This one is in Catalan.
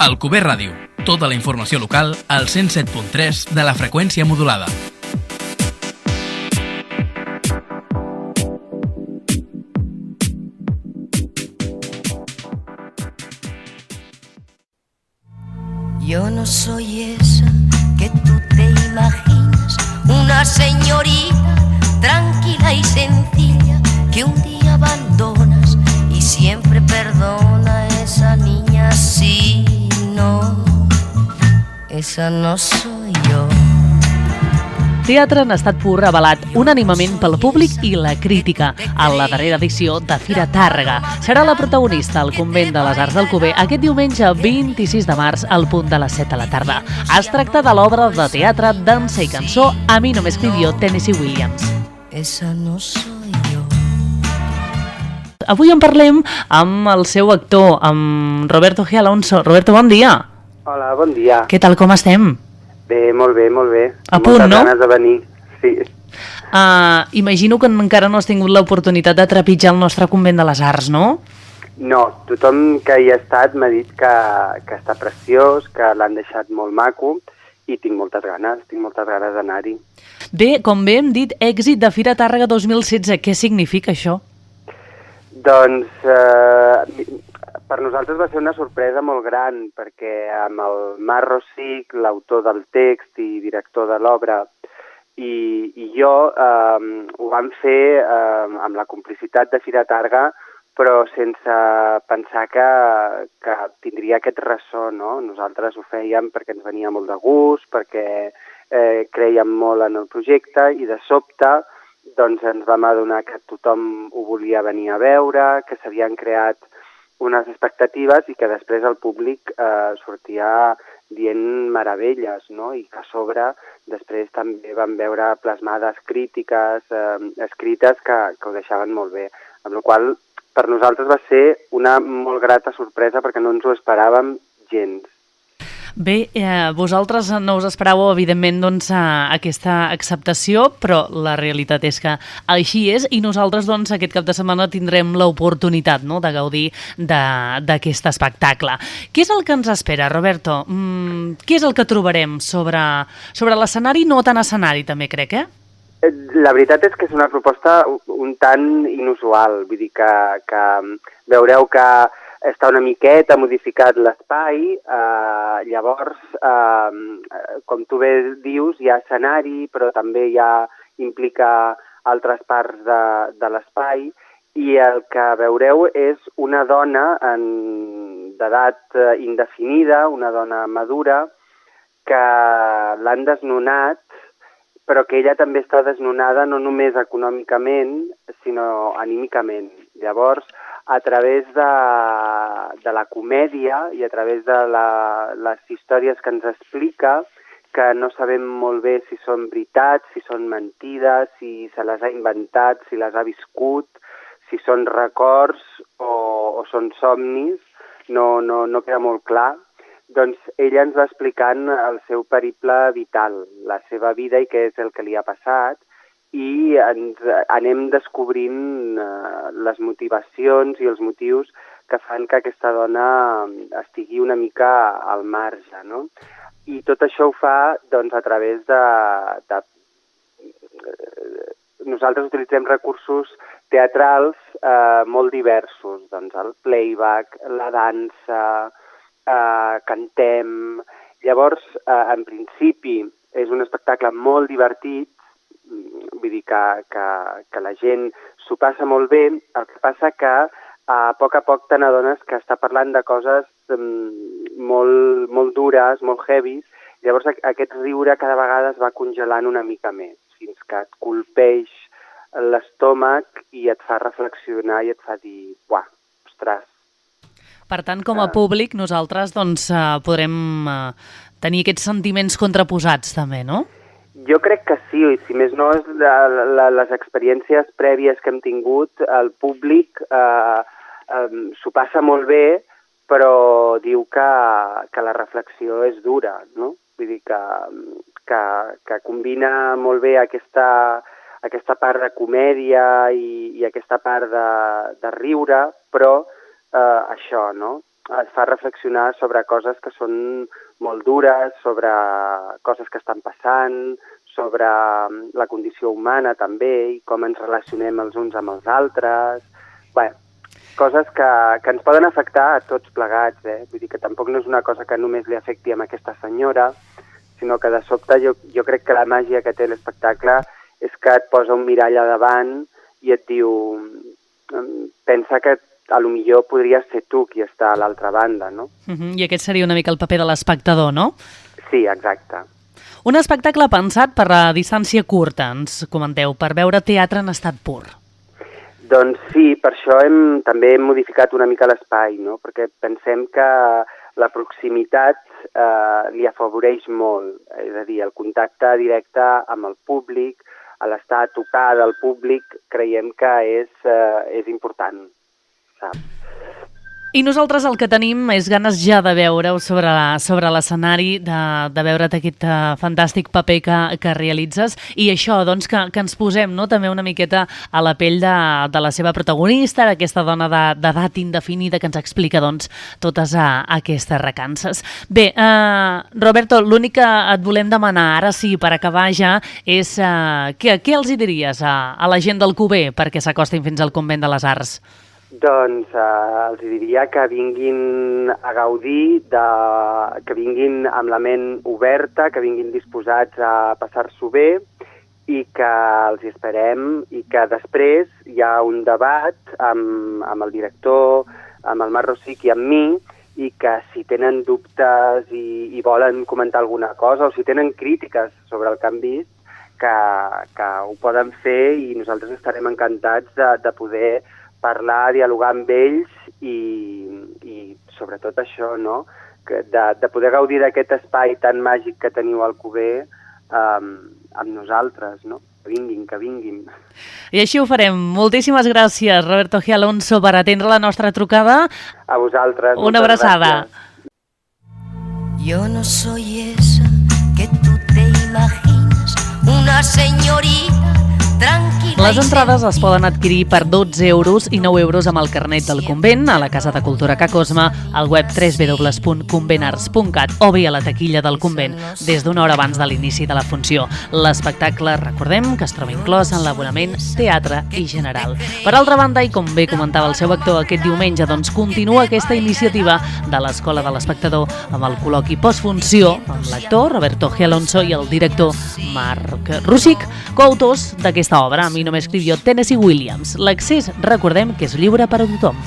Alcover Ràdio. Tota la informació local al 107.3 de la freqüència modulada. Yo no soy esa que tú te imaginas, una señorita tranquila y sencilla que un día abandonas y siempre perdona. Esa niña sí, no, esa no soy yo. Teatre en estat pur avalat unànimement pel públic i la crítica en la darrera edició de Fira Tàrrega. Serà la protagonista al Convent de les Arts d'Alcover aquest diumenge 26 de març al punt de les 7 de la tarda. Es tracta de l'obra de teatre, dansa i cançó A mi no m'escribió Tennessee Williams. Esa no soy yo. Avui en parlem amb el seu actor, amb Roberto G. Alonso. Roberto, bon dia. Hola, bon dia. Què tal, com estem? Bé, molt bé, molt bé. A punt, no? Moltes ganes de venir, sí. Imagino que encara no has tingut l'oportunitat de trepitjar el nostre Convent de les Arts, no? No, tothom que hi ha estat m'ha dit que està preciós, que l'han deixat molt maco i tinc moltes ganes d'anar-hi. Bé, com bé hem dit, èxit de Fira Tàrrega 2016. Què significa això? Doncs per nosaltres va ser una sorpresa molt gran, perquè amb el Marc Rosic, l'autor del text i director de l'obra, i jo ho vam fer amb la complicitat de Fira Tàrrega, però sense pensar que tindria aquest ressò, no? Nosaltres ho fèiem perquè ens venia molt de gust, perquè creiem molt en el projecte, i de sobte doncs, ens vam adonar que tothom ho volia venir a veure, que s'havien creat unes expectatives i que després el públic sortia dient meravelles, no? I que a sobre després també vam veure plasmades crítiques escrites que ho deixaven molt bé. Amb la qual cosa, per nosaltres va ser una molt grata sorpresa perquè no ens ho esperàvem gens. Bé, vosaltres no us esperàveu, evidentment, doncs, aquesta acceptació, però la realitat és que així és, i nosaltres doncs, aquest cap de setmana tindrem l'oportunitat, no?, de gaudir d'aquest espectacle. Què és el que ens espera, Roberto? Què és el que trobarem sobre l'escenari, no tan escenari, també crec, La veritat és que és una proposta un tant inusual, vull dir que veureu que està una miqueta modificat l'espai, llavors, com tu bé dius, hi ha escenari, però també implica altres parts de l'espai, i el que veureu és una dona d'edat indefinida, una dona madura, que l'han desnonat, però que ella també està desnonada no només econòmicament, sinó anímicament. Llavors, a través de la comèdia i a través de les històries que ens explica, que no sabem molt bé si són veritats, si són mentides, si se les ha inventat, si les ha viscut, si són records o són somnis, no queda molt clar. Doncs ella ens va explicant el seu periple vital, la seva vida i què és el que li ha passat, i ens anem descobrint les motivacions i els motius que fan que aquesta dona estigui una mica al marge, no? I tot això ho fa doncs, a través de... Nosaltres utilitzem recursos teatrals molt diversos, doncs el playback, la dansa, cantem. Llavors, en principi, és un espectacle molt divertit, vull dir que la gent s'ho passa molt bé, el que passa que a poc te n'adones que està parlant de coses molt dures, molt heavies, llavors aquest riure cada vegada es va congelant una mica més, fins que et colpeix l'estómac i et fa reflexionar i et fa dir, uah, ostres. Per tant, com a públic, nosaltres doncs, podrem tenir aquests sentiments contraposats també, no? Jo crec que sí, i si més no és les experiències prèvies que hem tingut, el públic s'ho passa molt bé, però diu que la reflexió és dura, no? Vull dir que combina molt bé aquesta part de comèdia i aquesta part de riure, però això, no? et fa reflexionar sobre coses que són molt dures, sobre coses que estan passant, sobre la condició humana també, i com ens relacionem els uns amb els altres. Bé, coses que ens poden afectar a tots plegats, Vull dir que tampoc no és una cosa que només li afecti a aquesta senyora, sinó que de sobte jo crec que la màgia que té l'espectacle és que et posa un mirall a davant i et diu, pensa que a lo millor podria ser tu qui està a l'altra banda, no? I aquest seria una mica el paper de l'espectador, no? Sí, exacte. Un espectacle pensat per a distància curta, ens comenteu, per veure teatre en estat pur. Doncs sí, per això també hem modificat una mica l'espai, no? Perquè pensem que la proximitat li afavoreix molt, és a dir, el contacte directe amb el públic, l'estar a tocar del públic, creiem que és important, saps? I nosaltres el que tenim és ganes ja de veure-ho sobre l'escenari, de veure't aquest fantàstic paper que realitzes, i això, doncs, que ens posem, no?, també una miqueta a la pell de la seva protagonista, d'aquesta dona d'edat indefinida que ens explica, doncs, totes aquestes recances. Bé, Roberto, l'únic que et volem demanar ara sí, per acabar ja, és què els hi diries a la gent d'Alcover perquè s'acostin fins al Convent de les Arts? Doncs els diria que vinguin a gaudir, que vinguin amb la ment oberta, que vinguin disposats a passar-s'ho bé i que els hi esperem i que després hi ha un debat amb el director, amb el Marc Rosic i amb mi, i que si tenen dubtes i volen comentar alguna cosa o si tenen crítiques sobre el que han vist, que ho poden fer i nosaltres estarem encantats de poder parlar, dialogar amb ells i sobretot això, no? De poder gaudir d'aquest espai tan màgic que teniu al Alcover amb nosaltres, no? Que vinguin. I així ho farem. Moltíssimes gràcies, Roberto G. Alonso, per atendre la nostra trucada. A vosaltres. Una abraçada. Yo no soy esa que tú te imaginas, una señorita tranquila. Les entrades es poden adquirir per 12 euros i 9 euros amb el carnet del convent, a la Casa de Cultura Ca Cosma, al web www.conventarts.cat o bé a la taquilla del convent des d'una hora abans de l'inici de la funció. L'espectacle, recordem, que es troba inclòs en l'abonament teatre i general. Per altra banda, i com bé comentava el seu actor aquest diumenge, doncs continua aquesta iniciativa de l'Escola de l'Espectador amb el col·loqui postfunció amb l'actor Roberto G. Alonso i el director Marc Rosic, coautors d'aquesta obra. A mi no m'escrivió Tennessee Williams. L'accés, recordem, que és lliure per a tothom.